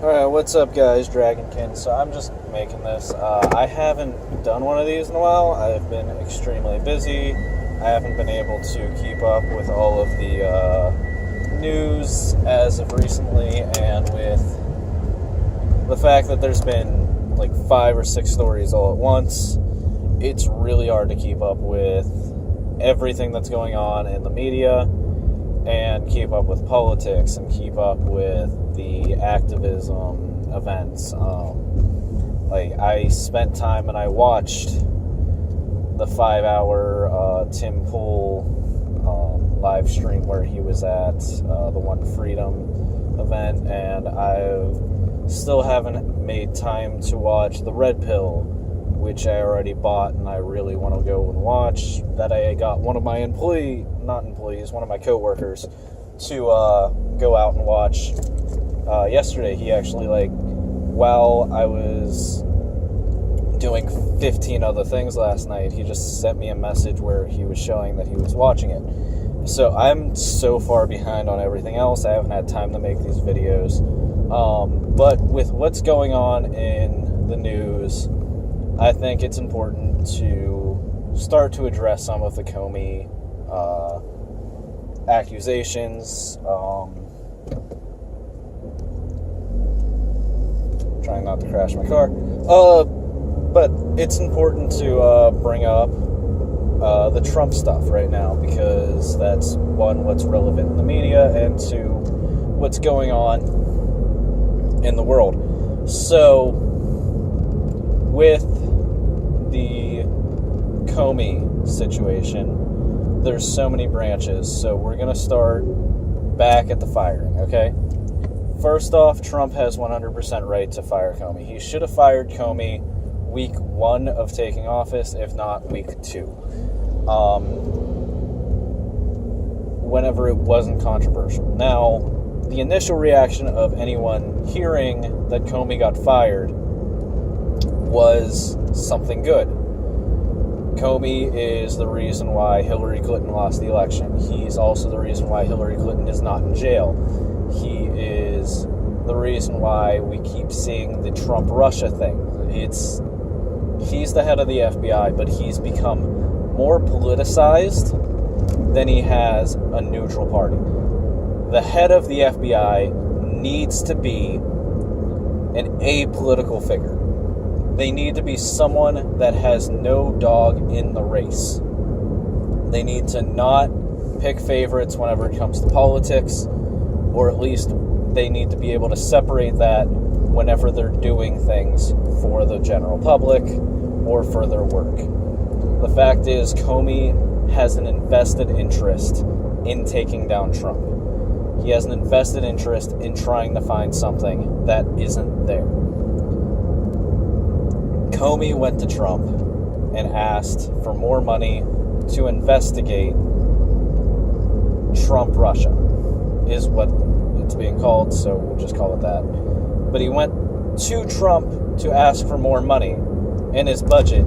Alright, what's up, guys? Dragonkin. So I'm just making this. I haven't done one of these in a while. I've been extremely busy. I haven't been able to keep up with all of the news as of recently, and with the fact that there's been like 5 or 6 stories all at once, it's really hard to keep up with everything that's going on in the media and keep up with politics and keep up with the activism events. I spent time and I watched the 5-hour Tim Pool live stream where he was at the One Freedom event, and I still haven't made time to watch the Red Pill, which I already bought and I really want to go and watch. That I got one of my one of my coworkers to go out and watch. Yesterday, he actually, while I was doing 15 other things last night, he just sent me a message where he was showing that he was watching it. So I'm so far behind on everything else, I haven't had time to make these videos. But with what's going on in the news, I think it's important to start to address some of the Comey accusations. Trying not to crash my car. But it's important to bring up the Trump stuff right now, because that's, one, what's relevant in the media, and two, what's going on in the world. So, with the Comey situation, there's so many branches, so we're going to start back at the firing, okay? First off, Trump has 100% right to fire Comey. He should have fired Comey week 1 of taking office, if not week 2. Whenever it wasn't controversial. Now, the initial reaction of anyone hearing that Comey got fired was something good. Comey is the reason why Hillary Clinton lost the election. He's also the reason why Hillary Clinton is not in jail. He is the reason why we keep seeing the Trump-Russia thing. He's the head of the FBI, but he's become more politicized than he has a neutral party. The head of the FBI needs to be an apolitical figure. They need to be someone that has no dog in the race. They need to not pick favorites whenever it comes to politics, or at least they need to be able to separate that whenever they're doing things for the general public or for their work. The fact is, Comey has an invested interest in taking down Trump. He has an invested interest in trying to find something that isn't there. Comey went to Trump and asked for more money to investigate Trump-Russia, is what it's being called, so we'll just call it that. But he went to Trump to ask for more money in his budget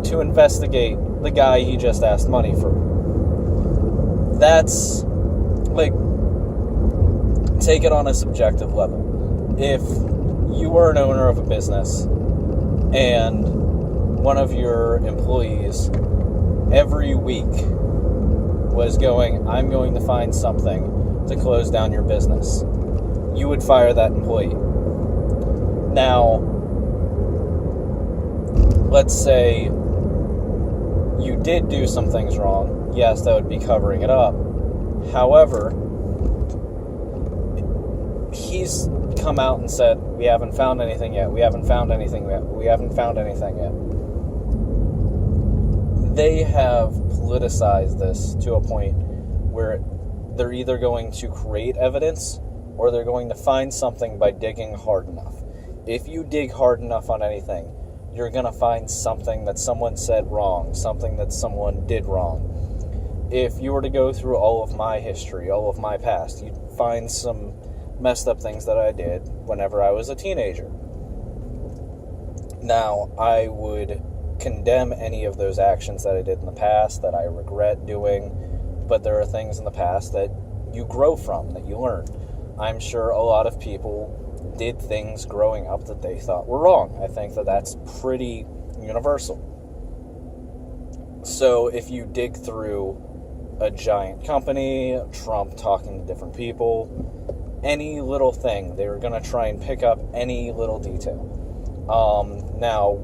to investigate the guy he just asked money for. That's, take it on a subjective level. If you were an owner of a business and one of your employees every week was going, I'm going to find something to close down your business, you would fire that employee. Now, let's say you did do some things wrong. Yes, that would be covering it up. However, he's come out and said, we haven't found anything yet, we haven't found anything yet, we haven't found anything yet. They have politicized this to a point where they're either going to create evidence or they're going to find something by digging hard enough. If you dig hard enough on anything, you're going to find something that someone said wrong, something that someone did wrong. If you were to go through all of my history, all of my past, you'd find some messed up things that I did whenever I was a teenager. Now, I would condemn any of those actions that I did in the past that I regret doing, but there are things in the past that you grow from, that you learn. I'm sure a lot of people did things growing up that they thought were wrong. I think that that's pretty universal. So if you dig through a giant company, Trump talking to different people, any little thing, they were going to try and pick up any little detail. Now,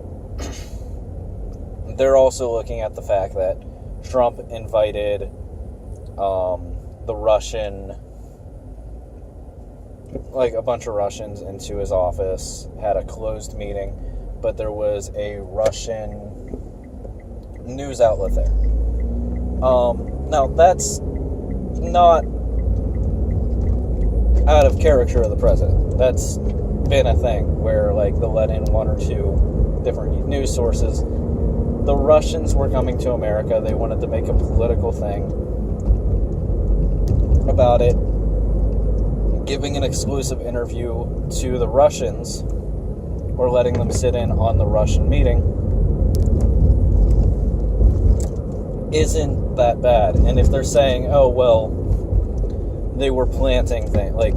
they're also looking at the fact that Trump invited the Russian, like a bunch of Russians into his office, had a closed meeting, but there was a Russian news outlet there. Now, that's not out of character of the president. That's been a thing where, like, they'll let in one or two different news sources. The Russians were coming to America. They wanted to make a political thing about it. Giving an exclusive interview to the Russians, or letting them sit in on the Russian meeting, isn't that bad. And if they're saying, oh, well, they were planting things, like,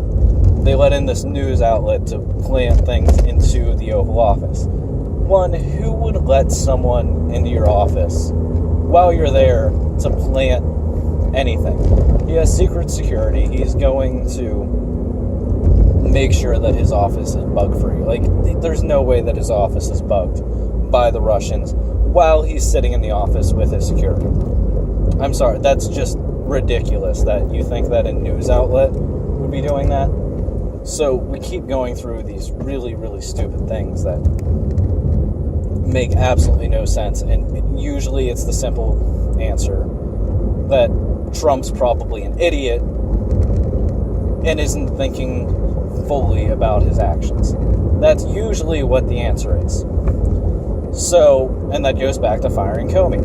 they let in this news outlet to plant things into the Oval Office. One, who would let someone into your office while you're there to plant anything? He has secret security. He's going to make sure that his office is bug-free. Like, there's no way that his office is bugged by the Russians while he's sitting in the office with his security. I'm sorry, that's just ridiculous that you think that a news outlet would be doing that. So we keep going through these really, really stupid things that make absolutely no sense, and usually it's the simple answer that Trump's probably an idiot and isn't thinking fully about his actions. That's usually what the answer is. So, and that goes back to firing Comey.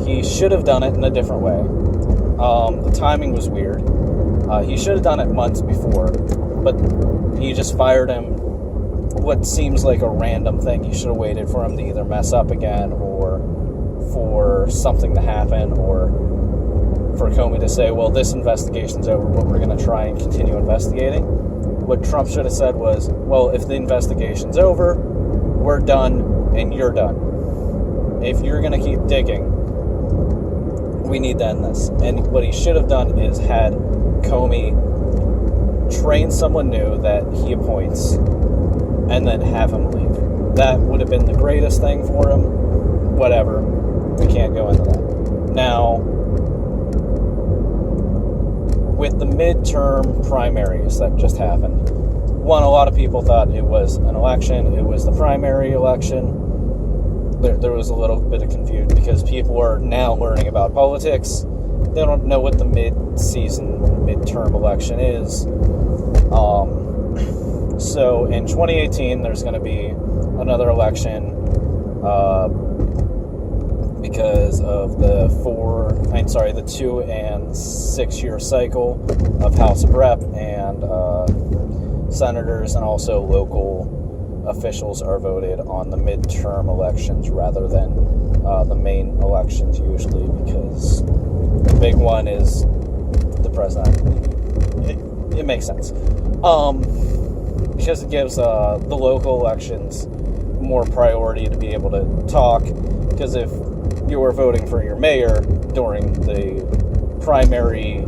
He should have done it in a different way. The timing was weird. He should have done it months before, but he just fired him. What seems like a random thing. You should have waited for him to either mess up again, or for something to happen, or for Comey to say, well, this investigation's over, but we're going to try and continue investigating. What Trump should have said was, well, if the investigation's over, we're done, and you're done. If you're going to keep digging, we need to end this. And what he should have done is had Comey train someone new that he appoints, and then have him leave. That would have been the greatest thing for him. Whatever. We can't go into that. Now, with the midterm primaries that just happened, one, a lot of people thought it was an election. It was the primary election. There was a little bit of confusion because people are now learning about politics. They don't know what the midterm election is. So in 2018, there's going to be another election because of the 2 and 6 year cycle of House of Rep and senators, and also local officials are voted on the midterm elections rather than the main elections usually, because the big one is the president. It makes sense. Because it gives the local elections more priority to be able to talk. Because if you were voting for your mayor during the primary,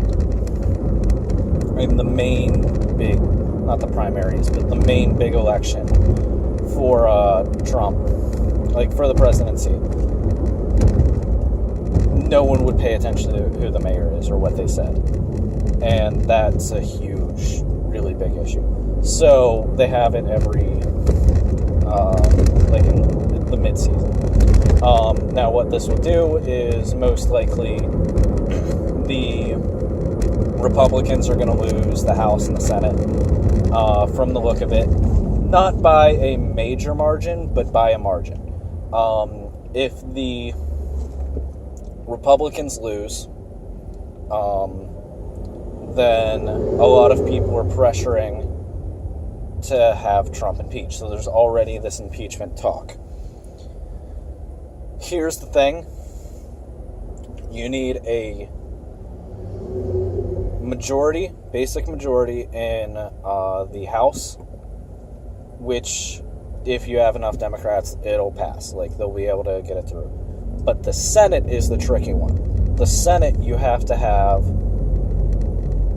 the main big, not the primaries, but the main big election for Trump, like for the presidency, no one would pay attention to who the mayor is or what they said. And that's a huge, really big issue. So they have it every, like in the mid-season. Now what this will do is most likely the Republicans are going to lose the House and the Senate from the look of it. Not by a major margin, but by a margin. If the Republicans lose, then a lot of people are pressuring to have Trump impeached. So there's already this impeachment talk. Here's the thing. You need a majority, basic majority in the House which, if you have enough Democrats, it'll pass. Like, they'll be able to get it through. But the Senate is the tricky one. The Senate, you have to have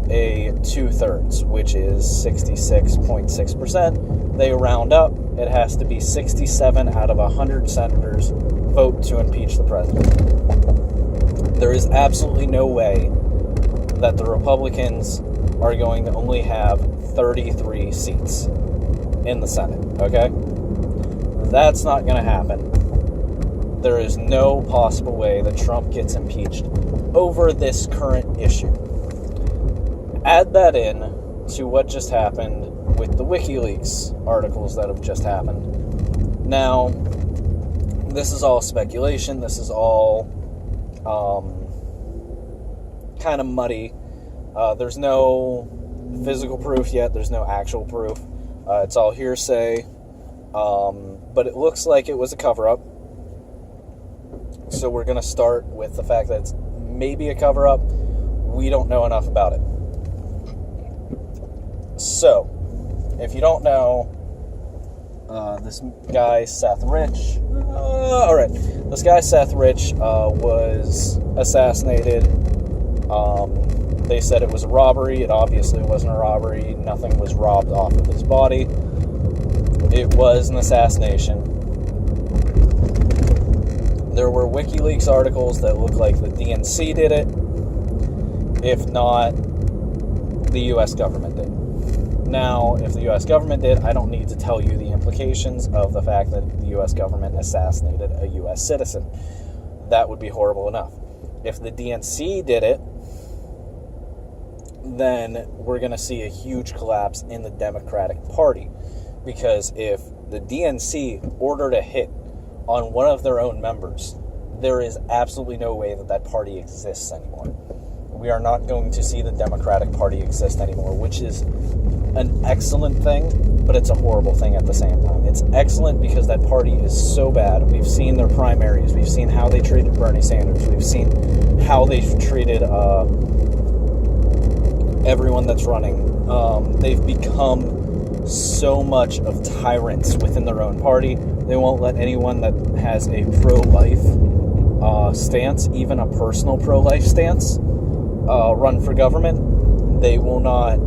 a 2/3, which is 66.6%. They round up. It has to be 67 out of 100 senators vote to impeach the president. There is absolutely no way that the Republicans are going to only have 33 seats in the Senate, okay? That's not going to happen. There is no possible way that Trump gets impeached over this current issue. Add that in to what just happened with the WikiLeaks articles that have just happened. Now, this is all speculation. This is all kind of muddy. There's no physical proof yet. There's no actual proof. It's all hearsay. But it looks like it was a cover-up. So we're going to start with the fact that it's maybe a cover-up. We don't know enough about it. So, if you don't know, this guy, Seth Rich, this guy, Seth Rich, was assassinated. They said it was a robbery. It obviously wasn't a robbery. Nothing was robbed off of his body. It was an assassination. There were WikiLeaks articles that look like the DNC did it. If not, the U.S. government did. Now, if the U.S. government did, I don't need to tell you the implications of the fact that the U.S. government assassinated a U.S. citizen. That would be horrible enough. If the DNC did it, then we're going to see a huge collapse in the Democratic Party. Because if the DNC ordered a hit on one of their own members, there is absolutely no way that that party exists anymore. We are not going to see the Democratic Party exist anymore, which is an excellent thing, but it's a horrible thing at the same time. It's excellent because that party is so bad. We've seen their primaries. We've seen how they treated Bernie Sanders. We've seen how they've treated everyone that's running. They've become so much of tyrants within their own party. They won't let anyone that has a pro-life stance, even a personal pro-life stance, run for government. They will not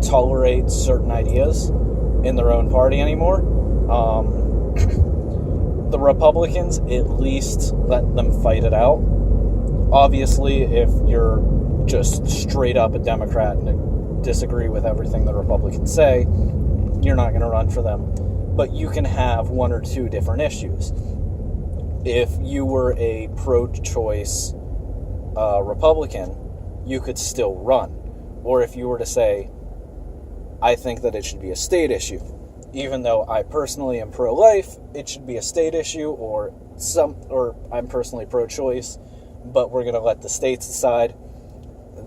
tolerate certain ideas in their own party anymore. The Republicans at least let them fight it out. Obviously, if you're just straight up a Democrat and disagree with everything the Republicans say, you're not going to run for them. But you can have one or two different issues. If you were a pro-choice Republican, you could still run. Or if you were to say, I think that it should be a state issue, even though I personally am pro-life, it should be a state issue, or I'm personally pro-choice, but we're going to let the states decide.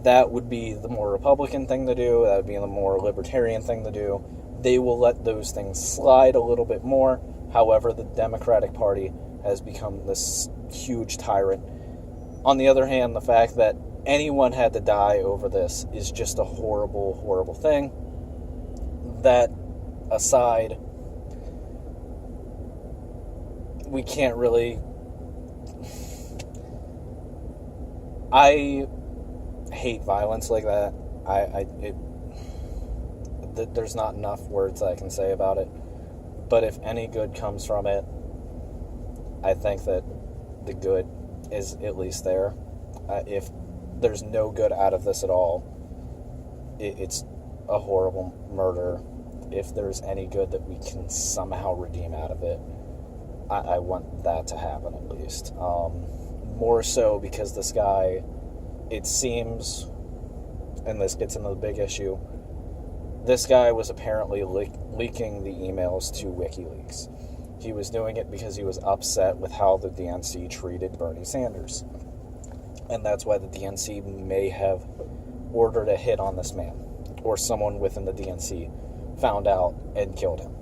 That would be the more Republican thing to do. That would be the more libertarian thing to do. They will let those things slide a little bit more. However, the Democratic Party has become this huge tyrant. On the other hand, the fact that anyone had to die over this is just a horrible, horrible thing. That aside, we can't really... I hate violence like that. There's not enough words I can say about it. But if any good comes from it, I think that the good is at least there. If there's no good out of this at all, it's a horrible murder. If there's any good that we can somehow redeem out of it, I want that to happen at least. More so because this guy, it seems, and this gets into the big issue, this guy was apparently leaking the emails to WikiLeaks. He was doing it because he was upset with how the DNC treated Bernie Sanders. And that's why the DNC may have ordered a hit on this man, or someone within the DNC found out and killed him.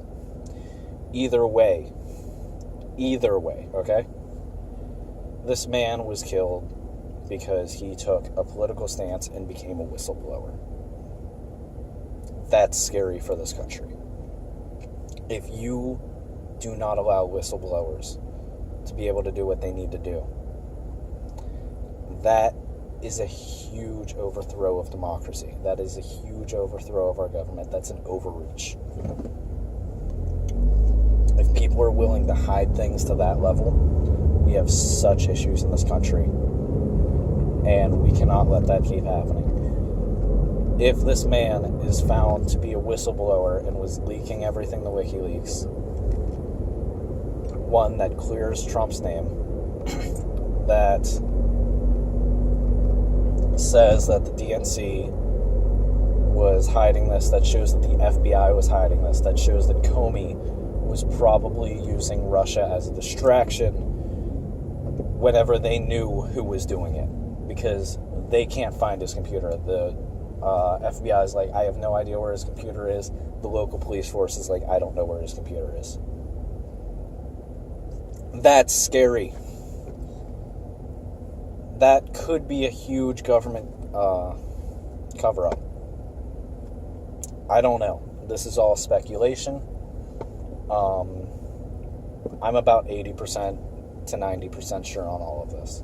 Either way, okay? This man was killed because he took a political stance and became a whistleblower. That's scary for this country. if you do not allow whistleblowers to be able to do what they need to do, that is a huge overthrow of democracy. That is a huge overthrow of our government. That's an overreach. If people are willing to hide things to that level, we have such issues in this country, and we cannot let that keep happening. If this man is found to be a whistleblower and was leaking everything to WikiLeaks, one that clears Trump's name, that says that the DNC was hiding this, that shows that the FBI was hiding this, that shows that Comey was probably using Russia as a distraction whenever they knew who was doing it, because they can't find his computer. The FBI is like, I have no idea where his computer is. The local police force is like, I don't know where his computer is. That's scary. That could be a huge government cover-up. I don't know. This is all speculation. I'm about 80% to 90% sure on all of this.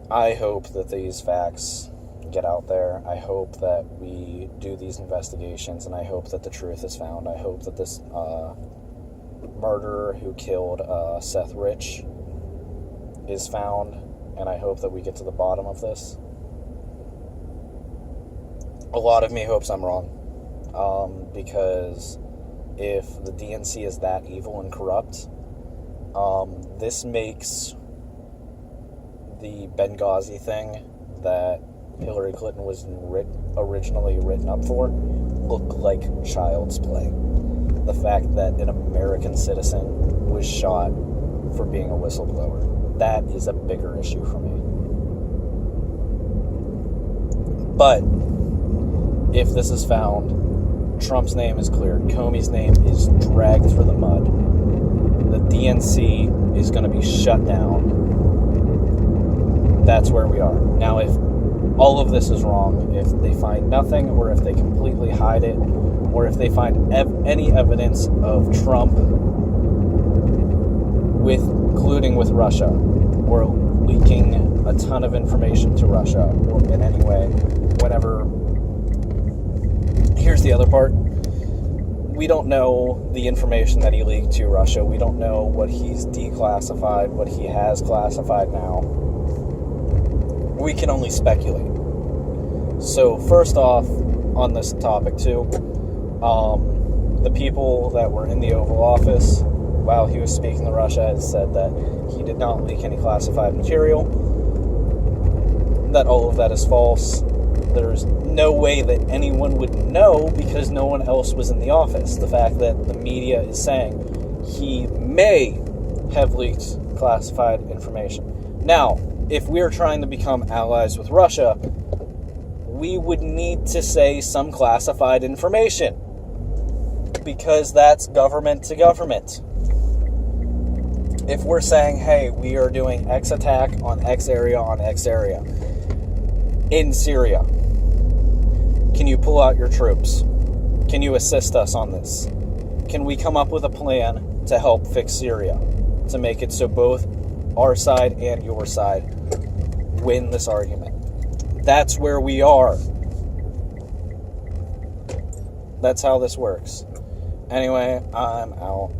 I hope that these facts get out there. I hope that we do these investigations, and I hope that the truth is found. I hope that this murderer who killed Seth Rich is found, and I hope that we get to the bottom of this. A lot of me hopes I'm wrong, because if the DNC is that evil and corrupt, this makes the Benghazi thing that Hillary Clinton was originally written up for look like child's play. The fact that an American citizen was shot for being a whistleblower, that is a bigger issue for me. But if this is found, Trump's name is cleared, Comey's name is dragged through the mud, the DNC is going to be shut down. That's where we are. Now, if all of this is wrong, if they find nothing, or if they completely hide it, or if they find any evidence of Trump colluding with Russia, or leaking a ton of information to Russia, or in any way, whenever... Here's the other part. We don't know the information that he leaked to Russia. We don't know what he's declassified, what he has classified now. We can only speculate. So first off, on this topic too, the people that were in the Oval Office while he was speaking to Russia has said that he did not leak any classified material, that all of that is false. There's no way that anyone would know because no one else was in the office. The fact that the media is saying he may have leaked classified information. Now, if we're trying to become allies with Russia, we would need to say some classified information, because that's government to government. If we're saying, hey, we are doing X attack on X area in Syria, can you pull out your troops? Can you assist us on this? Can we come up with a plan to help fix Syria, to make it so both our side and your side win this argument? That's where we are. That's how this works. Anyway, I'm out.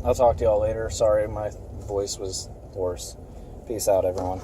I'll talk to y'all later. Sorry, my voice was hoarse. Peace out, everyone.